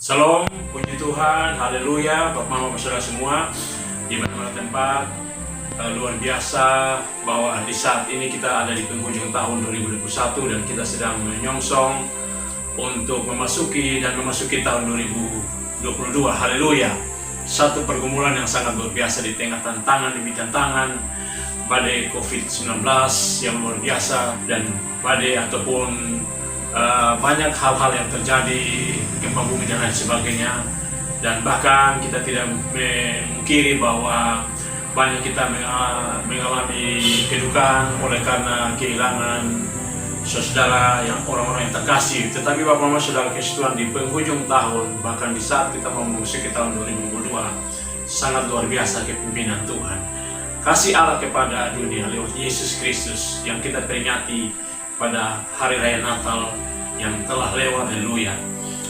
Shalom, puji Tuhan, haleluya, Bapak Mama Saudara semua di mana-mana tempat. Luar biasa bahwa di saat ini kita ada di penghujung tahun 2021 dan kita sedang menyongsong untuk memasuki tahun 2022. Haleluya. Satu pergumulan yang sangat luar biasa di tengah tantangan demi tantangan, badai COVID-19 yang luar biasa dan badai ataupun banyak hal-hal yang terjadi, gempa bumi dan lain sebagainya. Dan bahkan kita tidak memungkiri bahwa banyak kita mengalami kedukaan oleh karena kehilangan saudara yang orang-orang yang terkasih. Tetapi Bapak Mama Saudara kasih Tuhan, di penghujung tahun, bahkan di saat kita mau memasuki tahun 2022, sangat luar biasa kepemimpinan Tuhan, kasih Allah kepada dunia lewat Yesus Kristus yang kita peringati pada hari raya Natal yang telah lewat. Haleluya.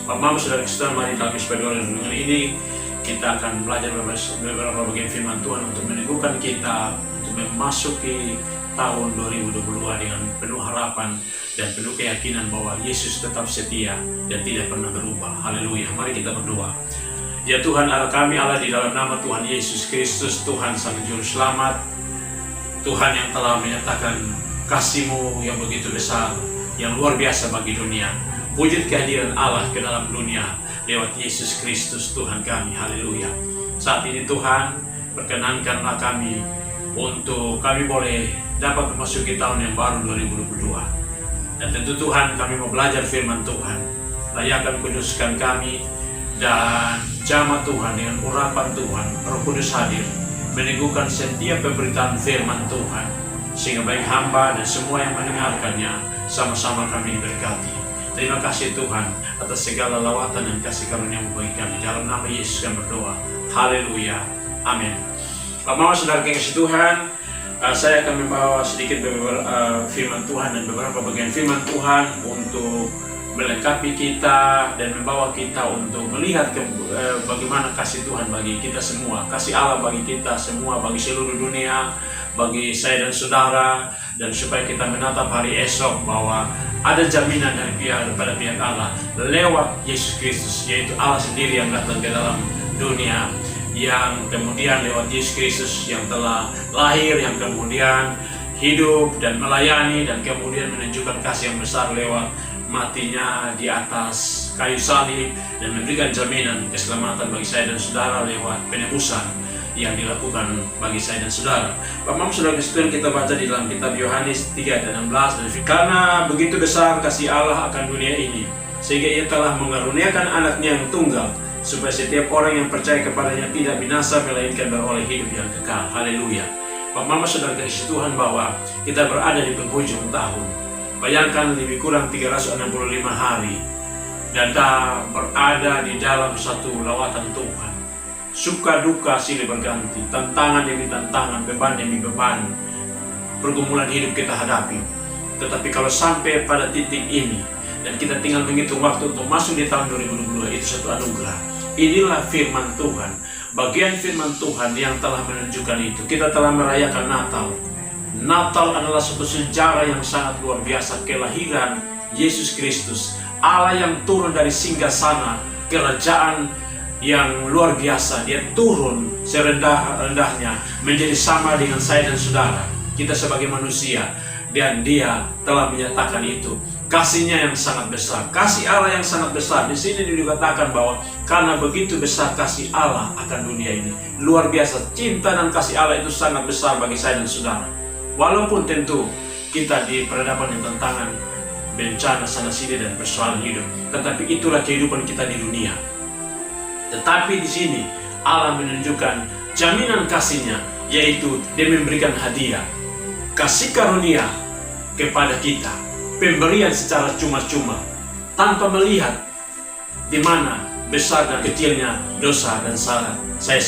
Bapak Mama Saudara Kristen, mari dalam ibadah renungan ini kita akan belajar beberapa bagian firman Tuhan untuk meneguhkan kita untuk memasuki tahun 2022 dengan penuh harapan dan penuh keyakinan bahwa Yesus tetap setia dan tidak pernah berubah. Haleluya. Mari kita berdoa. Ya Tuhan Allah kami, Allah, di dalam nama Tuhan Yesus Kristus, Tuhan Sang Juru Selamat, Tuhan yang telah menyatakan kasih-Mu yang begitu besar, yang luar biasa bagi dunia. Wujud kehadiran Allah ke dalam dunia lewat Yesus Kristus Tuhan kami. Haleluya. Saat ini Tuhan, perkenankanlah kami untuk kami boleh dapat memasuki tahun yang baru 2022. Dan tentu Tuhan, kami mau belajar firman Tuhan. Layakan kuduskan kami dan jamah Tuhan dengan urapan Tuhan. Roh Kudus hadir meneguhkan setiap pemberitaan firman Tuhan, sehingga baik hamba dan semua yang mendengarkannya sama-sama kami diberkati. Terima kasih Tuhan atas segala lawatan dan kasih karunia-Mu bagi kami. Dalam nama Yesus kami berdoa. Haleluya. Amin. Bapak Mama Saudara kasih Tuhan, saya akan membawa sedikit beberapa firman Tuhan dan beberapa bagian firman Tuhan untuk melengkapi kita dan membawa kita untuk melihat bagaimana kasih Tuhan bagi kita semua, kasih Allah bagi kita semua, bagi seluruh dunia, bagi saya dan saudara, dan supaya kita menatap hari esok bahwa ada jaminan daripada pihak Allah lewat Yesus Kristus, yaitu Allah sendiri yang datang ke dalam dunia, yang kemudian lewat Yesus Kristus yang telah lahir, yang kemudian hidup dan melayani, dan kemudian menunjukkan kasih yang besar lewat matinya di atas kayu salib dan memberikan jaminan keselamatan bagi saya dan saudara lewat penebusan yang dilakukan bagi saya dan saudara. Bapak Mama Saudara Kristen, kita baca di dalam kitab Yohanes 3 ayat 16, dan karena begitu besar kasih Allah akan dunia ini, sehingga Ia telah mengaruniakan anaknya yang tunggal, supaya setiap orang yang percaya kepadanya tidak binasa melainkan beroleh hidup yang kekal. Haleluya. Bapak Mama Saudara kasih Tuhan, bahwa kita berada di penghujung tahun. Bayangkan lebih kurang 365 hari dan kita berada di dalam satu lawatan Tuhan. Suka duka silih berganti, tantangan demi tantangan, beban demi beban, pergumulan hidup kita hadapi. Tetapi kalau sampai pada titik ini dan kita tinggal menghitung waktu untuk masuk di tahun 2022, itu satu anugerah. Inilah firman Tuhan, bagian firman Tuhan yang telah menunjukkan itu. Kita telah merayakan Natal. Natal adalah suatu sejarah yang sangat luar biasa, kelahiran Yesus Kristus, Allah yang turun dari singgasana kerajaan yang luar biasa. Dia turun serendah-rendahnya menjadi sama dengan saya dan saudara, kita sebagai manusia, dan Dia telah menyatakan itu. Kasihnya yang sangat besar, kasih Allah yang sangat besar. Di sini dikatakan bahwa karena begitu besar kasih Allah akan dunia ini, luar biasa. Cinta dan kasih Allah itu sangat besar bagi saya dan saudara. Walaupun tentu kita di perhadapan dengan tantangan, bencana sana sini dan persoalan hidup, tetapi itulah kehidupan kita di dunia. Tetapi di sini Allah menunjukkan jaminan kasih-Nya, yaitu Dia memberikan hadiah, kasih karunia kepada kita, pemberian secara cuma-cuma, tanpa melihat di mana besar dan kecilnya dosa dan salah saya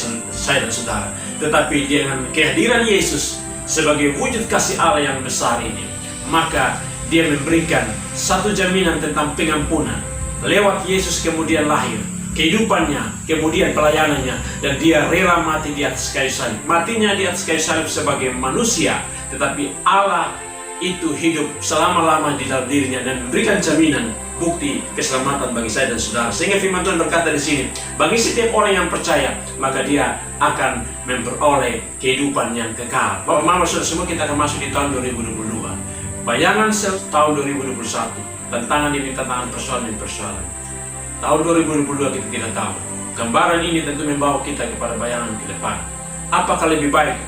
dan saudara. Tetapi dengan kehadiran Yesus sebagai wujud kasih Allah yang besar ini, maka Dia memberikan satu jaminan tentang pengampunan. Lewat Yesus kemudian lahir, kehidupannya, kemudian pelayanannya, dan Dia rela mati di atas kayu salib. Matinya di atas kayu salib sebagai manusia, tetapi Allah itu hidup selama-lama di dalam dirinya dan memberikan jaminan bukti keselamatan bagi saya dan saudara. Sehingga firman Tuhan berkata di sini, bagi setiap orang yang percaya, maka dia akan memperoleh kehidupan yang kekal. Bapak, Mama, saudara semua, kita akan masuk di tahun 2022. Bayangan tahun 2021, tantangan ini tantangan persoalan demi persoalan. Tahun 2022 kita tidak tahu. Gambaran ini tentu membawa kita kepada bayangan ke depan. Apakah lebih baik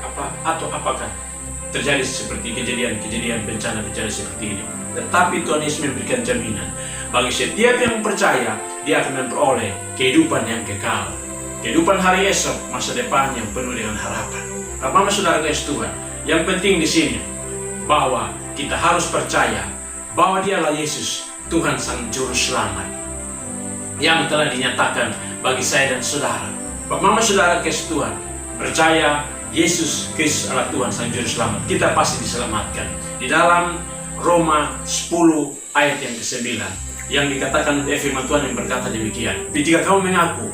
atau apakah terjadi seperti kejadian bencana seperti ini? Tetapi Tuhan Yesus memberikan jaminan bagi setiap yang percaya, dia akan memperoleh kehidupan yang kekal, kehidupan hari esok, masa depan yang penuh dengan harapan. Bapak, saudara kasih Tuhan, yang penting di sini bahwa kita harus percaya bahwa Dialah Yesus, Tuhan Sang Juru Selamat, yang telah dinyatakan bagi saya dan saudara. Bapak, saudara kasih Tuhan, percaya Yesus Kristus adalah Tuhan Sang Juru Selamat, kita pasti diselamatkan. Di dalam Roma 10 ayat yang ke-9 yang dikatakan oleh firman Tuhan yang berkata demikian, jika kamu mengaku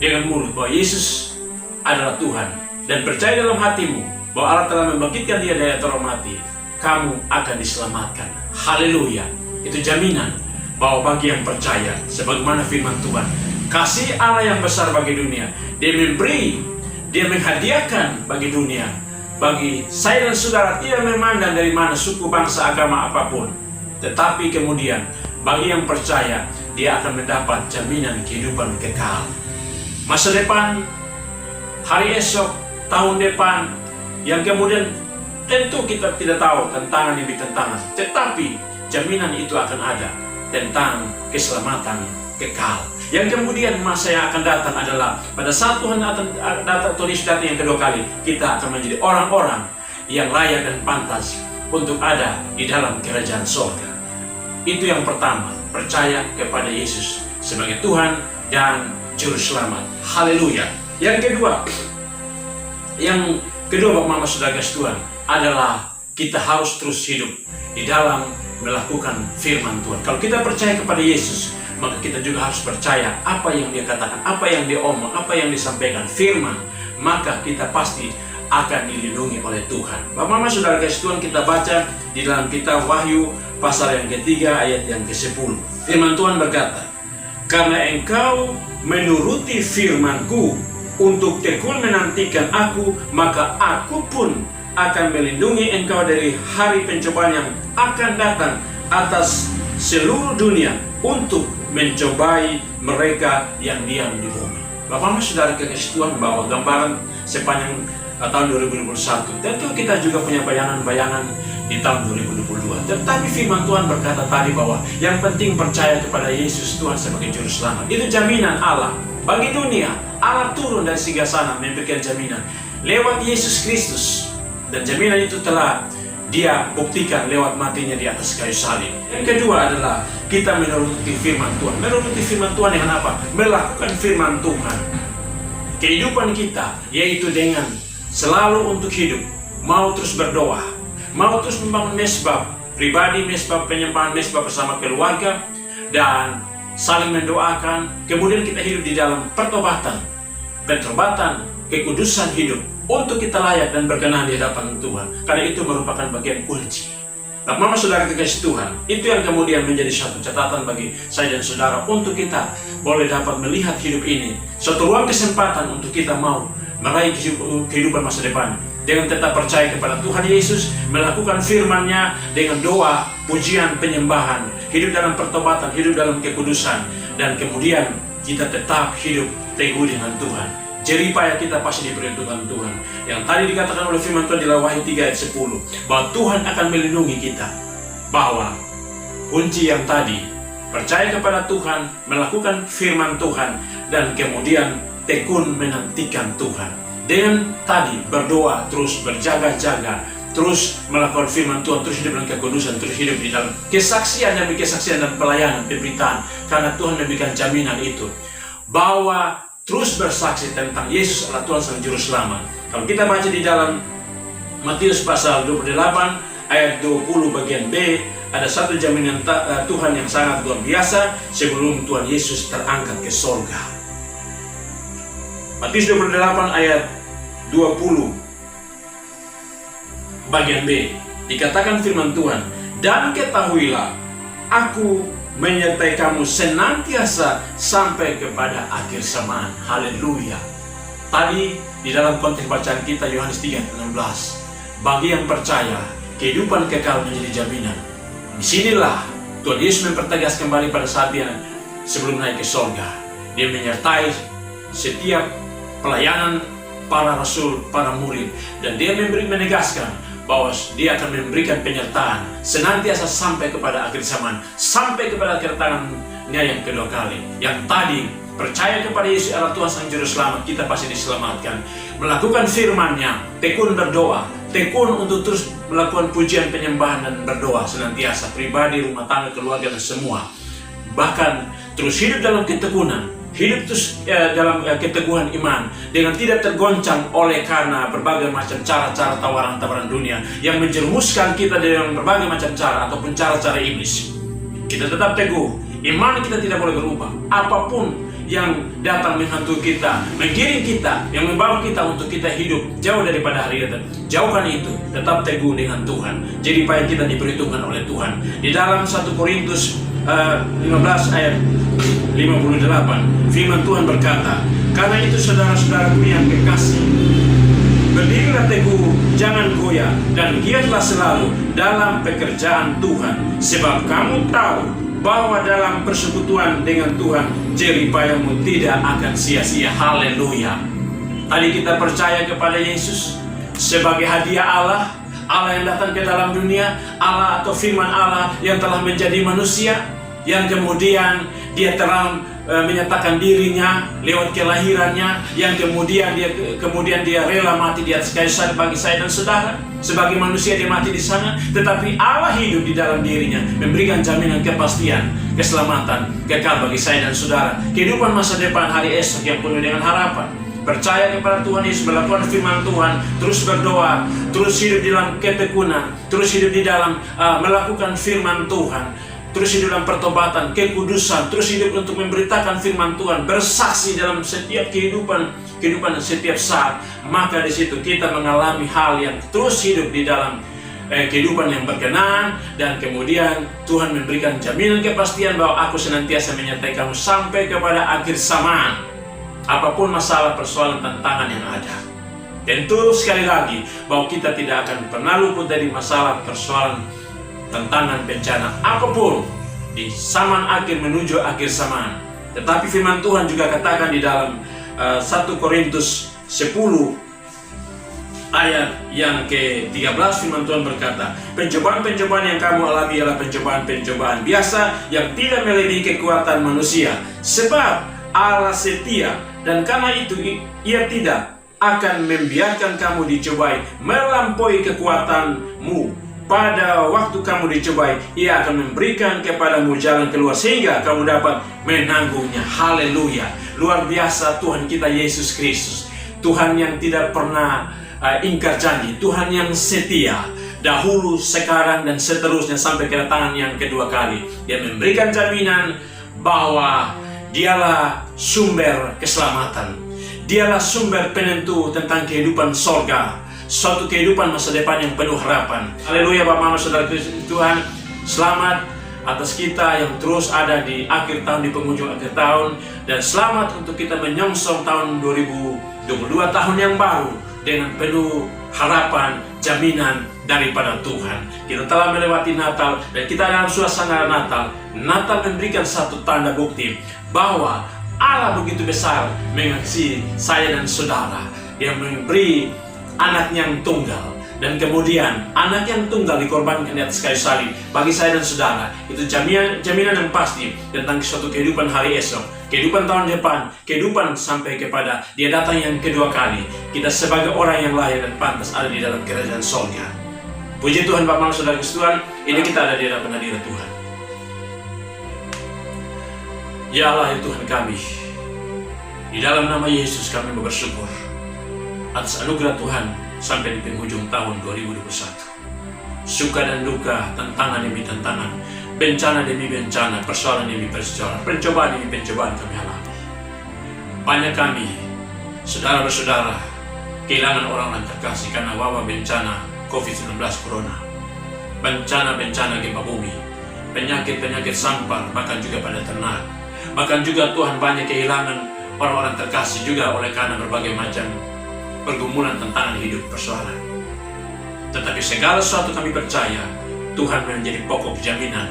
dengan mulut bahwa Yesus adalah Tuhan dan percaya dalam hatimu bahwa Allah telah membangkitkan Dia dari antara mati, kamu akan diselamatkan. Haleluya. Itu jaminan bahwa bagi yang percaya, sebagaimana firman Tuhan, kasih Allah yang besar bagi dunia, Dia menghadiahkan bagi dunia, bagi saya dan saudara, tidak memandang dari mana suku, bangsa, agama apapun. Tetapi kemudian bagi yang percaya, dia akan mendapat jaminan kehidupan kekal. Masa depan, hari esok, tahun depan, yang kemudian tentu kita tidak tahu tantangan demi tantangan. Tetapi jaminan itu akan ada tentang keselamatan kekal. Yang kemudian masa yang akan datang adalah pada saat Tuhan datang yang kedua kali, kita akan menjadi orang-orang yang layak dan pantas untuk ada di dalam kerajaan surga. Itu yang pertama, percaya kepada Yesus sebagai Tuhan dan Juru Selamat. Haleluya. Yang kedua Bapak, Mama, saudara kasih Tuhan, adalah kita harus terus hidup di dalam melakukan firman Tuhan. Kalau kita percaya kepada Yesus, maka kita juga harus percaya apa yang Dia katakan, apa yang Dia omong, apa yang disampaikan firman, maka kita pasti akan dilindungi oleh Tuhan. Bapak, Mama, saudara kasih Tuhan, kita baca di dalam kitab Wahyu pasal yang ketiga ayat yang ke-10. Firman Tuhan berkata, karena engkau menuruti firman-Ku untuk tekun menantikan Aku, maka Aku pun akan melindungi engkau dari hari pencobaan yang akan datang atas seluruh dunia untuk mencobai mereka yang diam di bumi. Bapak, saudara kasih Tuhan, bahwa gambaran sepanjang tahun 2021, tentu kita juga punya bayangan-bayangan di tahun 2022. Tetapi firman Tuhan berkata tadi bahwa yang penting percaya kepada Yesus Tuhan sebagai Juru Selamat. Itu jaminan Allah bagi dunia. Allah turun dari singgasana memberikan jaminan lewat Yesus Kristus, dan jaminan itu telah Dia buktikan lewat matinya di atas kayu salib. Yang kedua adalah kita menuruti firman Tuhan. Menuruti firman Tuhan dengan apa? Melakukan firman Tuhan. Kehidupan kita yaitu dengan selalu untuk hidup, mau terus berdoa, mau terus membangun mesbah pribadi, mesbah penyembahan, mesbah bersama keluarga, dan saling mendoakan. Kemudian kita hidup di dalam pertobatan, kekudusan hidup, untuk kita layak dan berkenan di hadapan Tuhan. Karena itu merupakan bagian kunci. Nah, Mama, saudara kekasih Tuhan, itu yang kemudian menjadi satu catatan bagi saya dan saudara untuk kita boleh dapat melihat hidup ini, suatu ruang kesempatan untuk kita mau meraih kehidupan masa depan dengan tetap percaya kepada Tuhan Yesus, melakukan firman-Nya dengan doa, pujian, penyembahan, hidup dalam pertobatan, hidup dalam kekudusan, dan kemudian kita tetap hidup teguh dengan Tuhan. Jeripaya kita pasti diperuntukkan Tuhan. Yang tadi dikatakan oleh firman Tuhan di Wahyu 3 ayat 10, bahwa Tuhan akan melindungi kita. Bahwa kunci yang tadi, percaya kepada Tuhan, melakukan firman Tuhan, dan kemudian tekun menantikan Tuhan. Dengan tadi berdoa, terus berjaga-jaga, terus melakukan firman Tuhan, terus hidup dalam kekudusan, terus hidup di dalam kesaksian dan pelayanan, pemberitaan. Karena Tuhan memberikan jaminan itu, bahwa terus bersaksi tentang Yesus adalah Tuhan Sang Juru Selamat. Kalau kita baca di dalam Matius pasal 28 ayat 20 bagian B, ada satu jaminan Tuhan yang sangat luar biasa sebelum Tuhan Yesus terangkat ke sorga. Matius 28 ayat 20 bagian B, dikatakan firman Tuhan, dan ketahuilah, Aku menyertai kamu senantiasa sampai kepada akhir zaman. Haleluya. Tadi di dalam konteks bacaan kita Yohanes 3:16, bagi yang percaya kehidupan kekal menjadi jaminan. Disinilah Tuhan Yesus mempertegas kembali pada saat dia sebelum naik ke sorga. Dia menyertai setiap pelayanan para rasul, para murid, dan dia menegaskan bahwa dia akan memberikan penyertaan senantiasa sampai kepada akhir zaman, sampai kepada kedatangannya yang kedua kali. Yang tadi percaya kepada Yesus adalah Tuhan Sang Juru Selamat, kita pasti diselamatkan. Melakukan firman-Nya, tekun berdoa, tekun untuk terus melakukan pujian, penyembahan, dan berdoa senantiasa, pribadi, rumah tangga, keluarga, dan semua. Bahkan terus hidup dalam ketekunan, hidup terus dalam keteguhan iman, dengan tidak tergoncang oleh karena berbagai macam cara-cara tawaran-tawaran dunia yang menjerumuskan kita dengan berbagai macam cara ataupun cara-cara iblis. Kita tetap teguh, iman kita tidak boleh berubah. Apapun yang datang menghantui kita, menggiring kita, yang membawa kita untuk kita hidup jauh daripada hari itu, jauhkan itu, tetap teguh dengan Tuhan. Jadi supaya kita diperhitungkan oleh Tuhan. Di dalam 1 Korintus 15 ayat 58, firman Tuhan berkata, karena itu saudara-saudaraku yang kekasih, berdirilah teguh, jangan goyah, dan giatlah selalu dalam pekerjaan Tuhan, sebab kamu tahu bahwa dalam persekutuan dengan Tuhan jeripayamu tidak akan sia-sia. Haleluya. Tadi kita percaya kepada Yesus sebagai hadiah Allah, Allah yang datang ke dalam dunia, Allah atau firman Allah yang telah menjadi manusia, yang kemudian dia telah menyatakan dirinya lewat kelahirannya, yang kemudian dia rela mati di atas kayu salib bagi saya dan saudara. Sebagai manusia dia mati di sana, tetapi Allah hidup di dalam dirinya, memberikan jaminan kepastian, keselamatan, kekal bagi saya dan saudara. Kehidupan masa depan, hari esok yang penuh dengan harapan. Percaya kepada Tuhan Yesus, melakukan firman Tuhan, terus berdoa, terus hidup di dalam ketekunan, terus hidup di dalam melakukan firman Tuhan, terus hidup dalam pertobatan, kekudusan, terus hidup untuk memberitakan firman Tuhan, bersaksi dalam setiap kehidupan setiap saat. Maka di situ kita mengalami hal yang terus hidup di dalam kehidupan yang berkenan, dan kemudian Tuhan memberikan jaminan kepastian bahwa aku senantiasa menyertai kamu sampai kepada akhir zaman. Apapun masalah, persoalan, tantangan yang ada, tentu sekali lagi bahwa kita tidak akan pernah luput dari masalah, persoalan, tantangan, bencana apapun di zaman akhir menuju akhir zaman. Tetapi firman Tuhan juga katakan di dalam 1 Korintus 10 ayat yang ke-13, firman Tuhan berkata, pencobaan-pencobaan yang kamu alami ialah pencobaan-pencobaan biasa yang tidak melebihi kekuatan manusia, sebab Allah setia, dan karena itu Ia tidak akan membiarkan kamu dicobai melampaui kekuatanmu. Pada waktu kamu dicobai, Ia akan memberikan kepadamu jalan keluar sehingga kamu dapat menanggungnya. Haleluya. Luar biasa Tuhan kita Yesus Kristus, Tuhan yang tidak pernah ingkar janji, Tuhan yang setia dahulu, sekarang, dan seterusnya sampai kedatangan yang kedua kali. Dia memberikan jaminan bahwa Dialah sumber keselamatan, Dialah sumber penentu tentang kehidupan sorga, suatu kehidupan masa depan yang penuh harapan. Haleluya. Bapak, Mama, Saudara Tuhan, selamat atas kita yang terus ada di akhir tahun, di penghujung akhir tahun, dan selamat untuk kita menyongsong tahun 2022, tahun yang baru dengan penuh harapan, jaminan daripada Tuhan. Kita telah melewati Natal dan kita dalam suasana Natal. Natal memberikan satu tanda bukti bahwa Allah begitu besar mengasihi saya dan saudara, yang memberi anak yang tunggal, dan kemudian anak yang tunggal dikorbankan di atas kayu salib bagi saya dan saudara. Itu jaminan yang pasti tentang suatu kehidupan hari esok, kehidupan tahun depan, kehidupan sampai kepada Dia datang yang kedua kali. Kita sebagai orang yang layak dan pantas ada di dalam kerajaan sorga. Puji Tuhan. Bapak, Mama, Saudara Tuhan, ini kita ada di hadapan hadirat Tuhan. Ya Allah, ya Tuhan kami, di dalam nama Yesus kami bersyukur atas anugerah Tuhan sampai di penghujung tahun 2021. Suka dan duka, tantangan demi tantangan, bencana demi bencana, persoalan demi persoalan, pencobaan demi pencobaan kami alami. Banyak kami, saudara-saudara, kehilangan orang yang terkasih karena wabah bencana COVID-19 Corona, bencana gempa bumi, penyakit-penyakit sampar, bahkan juga pada ternak. Bahkan juga Tuhan banyak kehilangan orang-orang terkasih juga oleh karena berbagai macam pergumulan tantangan hidup persoalan. Tetapi segala sesuatu kami percaya Tuhan menjadi pokok jaminan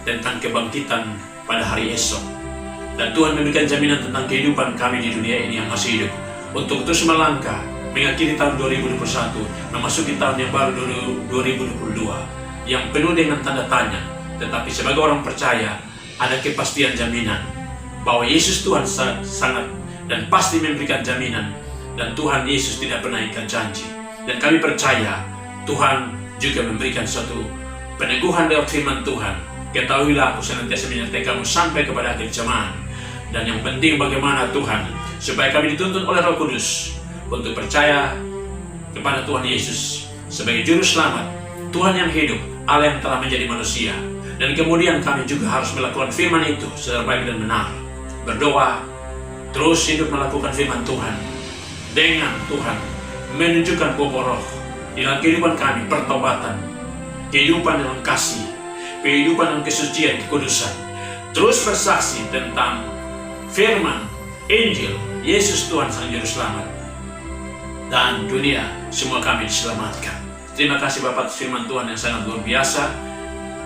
tentang kebangkitan pada hari esok. Dan Tuhan memberikan jaminan tentang kehidupan kami di dunia ini yang masih hidup untuk terus melangkah mengakhiri tahun 2021, memasuki tahun yang baru 2022 yang penuh dengan tanda tanya. Tetapi sebagai orang percaya ada kepastian jaminan bahwa Yesus Tuhan sangat dan pasti memberikan jaminan, dan Tuhan Yesus tidak pernah ingkar janji. Dan kami percaya Tuhan juga memberikan suatu peneguhan lewat firman Tuhan. Ketahuilah, aku senantiasa menyertai kamu sampai kepada akhir zaman. Dan yang penting bagaimana Tuhan, supaya kami dituntun oleh Roh Kudus untuk percaya kepada Tuhan Yesus sebagai Juru Selamat, Tuhan yang hidup, Allah yang telah menjadi manusia. Dan kemudian kami juga harus melakukan firman itu secara baik dan benar. Berdoa, terus hidup melakukan firman Tuhan. Dengan Tuhan menunjukkan buah roh di dalam kehidupan kami, pertobatan, kehidupan dalam kasih, kehidupan dalam kesucian, kekudusan. Terus bersaksi tentang firman, Injil, Yesus Tuhan Sang Juru Selamat. Dan dunia, semua kami diselamatkan. Terima kasih Bapak firman Tuhan yang sangat luar biasa.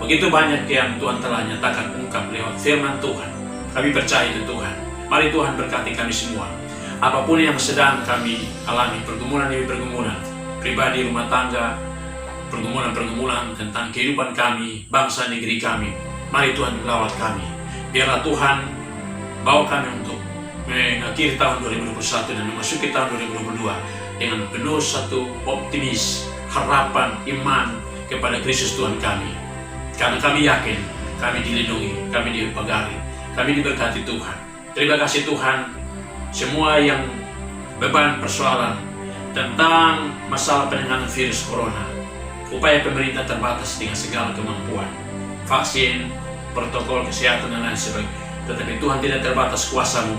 Begitu banyak yang Tuhan telah nyatakan ungkap lewat firman Tuhan. Kami percaya itu Tuhan. Mari Tuhan berkati kami semua. Apapun yang sedang kami alami, pergumulan demi pergumulan, pribadi, rumah tangga, pergumulan-pergumulan tentang kehidupan kami, bangsa negeri kami, mari Tuhan melawat kami. Biarlah Tuhan bawa kami untuk mengakhiri tahun 2021 dan memasuki tahun 2022 dengan penuh satu optimis, harapan, iman kepada Kristus Tuhan kami. Karena kami yakin, kami dilindungi, kami dipagari, kami diberkati Tuhan. Terima kasih Tuhan, semua yang beban persoalan tentang masalah penanganan virus corona, upaya pemerintah terbatas dengan segala kemampuan, vaksin, protokol kesehatan dan lain sebagainya. Tetapi Tuhan tidak terbatas kuasa-Mu.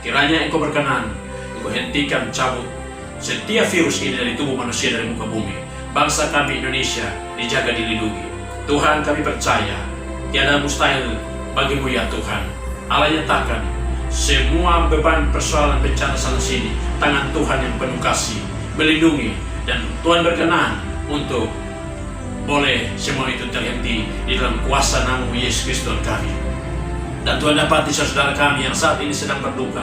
Kiranya Engkau berkenan, Engkau hentikan, cabut setiap virus ini dari tubuh manusia, dari muka bumi. Bangsa kami Indonesia dijaga, dilindungi. Tuhan, kami percaya tiada mustahil bagi-Mu ya Tuhan. Allah nyatakan semua beban persoalan bencana sana sini, tangan Tuhan yang penuh kasih melindungi, dan Tuhan berkenan untuk boleh semua itu terhenti di dalam kuasa nama-Mu Yesus Kristus Tuhan kami. Dan Tuhan dapati saudara kami yang saat ini sedang berduka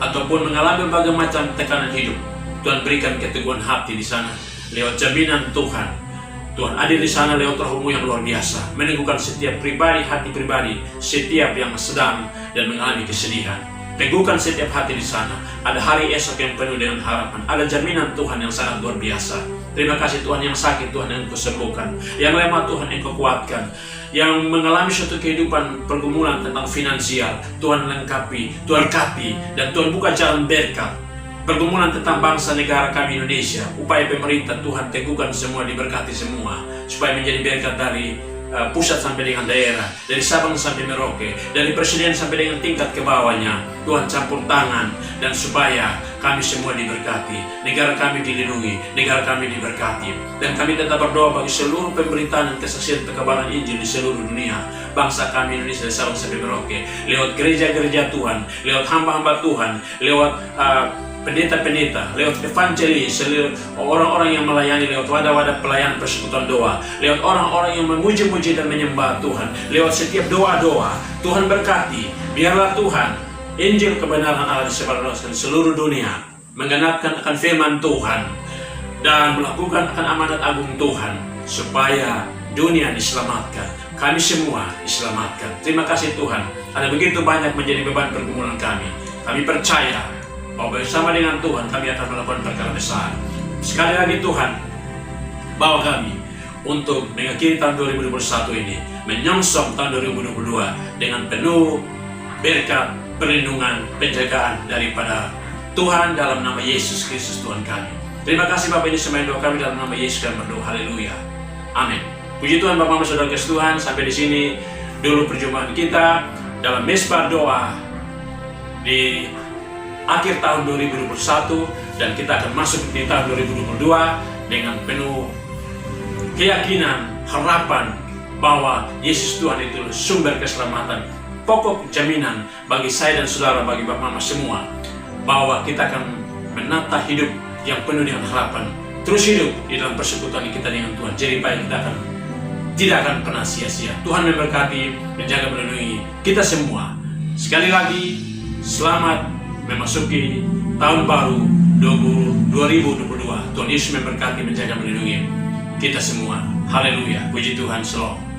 ataupun mengalami berbagai macam tekanan hidup, Tuhan berikan keteguhan hati di sana lewat jaminan Tuhan. Tuhan hadir di sana lewat Roh-Mu yang luar biasa, meneguhkan setiap pribadi, hati pribadi, setiap yang sedang dan mengalami kesedihan. Teguhkan setiap hati di sana. Ada hari esok yang penuh dengan harapan. Ada jaminan Tuhan yang sangat luar biasa. Terima kasih Tuhan, yang sakit Tuhan yang Engkau sembuhkan, yang lemah Tuhan Engkau kuatkan, yang mengalami suatu kehidupan pergumulan tentang finansial, Tuhan lengkapi, Tuhan berkati, dan Tuhan buka jalan berkat. Pergumulan tentang bangsa negara kami Indonesia, upaya pemerintah Tuhan teguhkan semua, diberkati semua, supaya menjadi berkat dari pusat sampai dengan daerah, dari Sabang sampai Merauke, dari presiden sampai dengan tingkat ke bawahnya. Tuhan campur tangan, dan supaya kami semua diberkati, negara kami dilindungi, negara kami diberkati. Dan kami tetap berdoa bagi seluruh pemberitaan dan kesaksian kebenaran Injil di seluruh dunia. Bangsa kami Indonesia dari Sabang sampai Merauke, lewat gereja-gereja Tuhan, lewat hamba-hamba Tuhan, lewat pendeta-pendeta, lewat evangelis, orang-orang yang melayani, lewat wadah-wadah pelayanan persekutuan doa, lewat orang-orang yang memuji-muji dan menyembah Tuhan, lewat setiap doa-doa, Tuhan berkati. Biarlah Tuhan Injil kebenaran Allah disebarluaskan seluruh dunia, menggenapkan akan firman Tuhan dan melakukan akan amanat agung Tuhan, supaya dunia diselamatkan, kami semua diselamatkan. Terima kasih Tuhan, ada begitu banyak menjadi beban pergumulan kami. Kami percaya bahwa bersama dengan Tuhan kami akan melakukan perkara besar. Sekali lagi Tuhan, bawa kami untuk mengakhiri tahun 2021 ini, menyongsong tahun 2022 dengan penuh berkat, perlindungan, penjagaan daripada Tuhan dalam nama Yesus Kristus Tuhan kami. Terima kasih Bapak, ini semua doa kami dalam nama Yesus kami berdoa. Haleluya. Amin. Puji Tuhan Bapak, Saudara kasih Tuhan, sampai di sini dulu perjumpaan kita dalam Mesbah Doa di akhir tahun 2021, dan kita akan masuk di tahun 2022 dengan penuh keyakinan, harapan, bahwa Yesus Tuhan itu sumber keselamatan, pokok jaminan bagi saya dan saudara, bagi Bapak Mama semua, bahwa kita akan menata hidup yang penuh dengan harapan, terus hidup di dalam persekutuan kita dengan Tuhan. Jadi baik, kita tidak akan pernah sia-sia. Tuhan memberkati, menjaga, melindungi kita semua. Sekali lagi, selamat memasuki tahun baru 2022. Tuhan Yesus memberkati, menjaga, melindungi kita semua. Haleluya, puji Tuhan, shalom.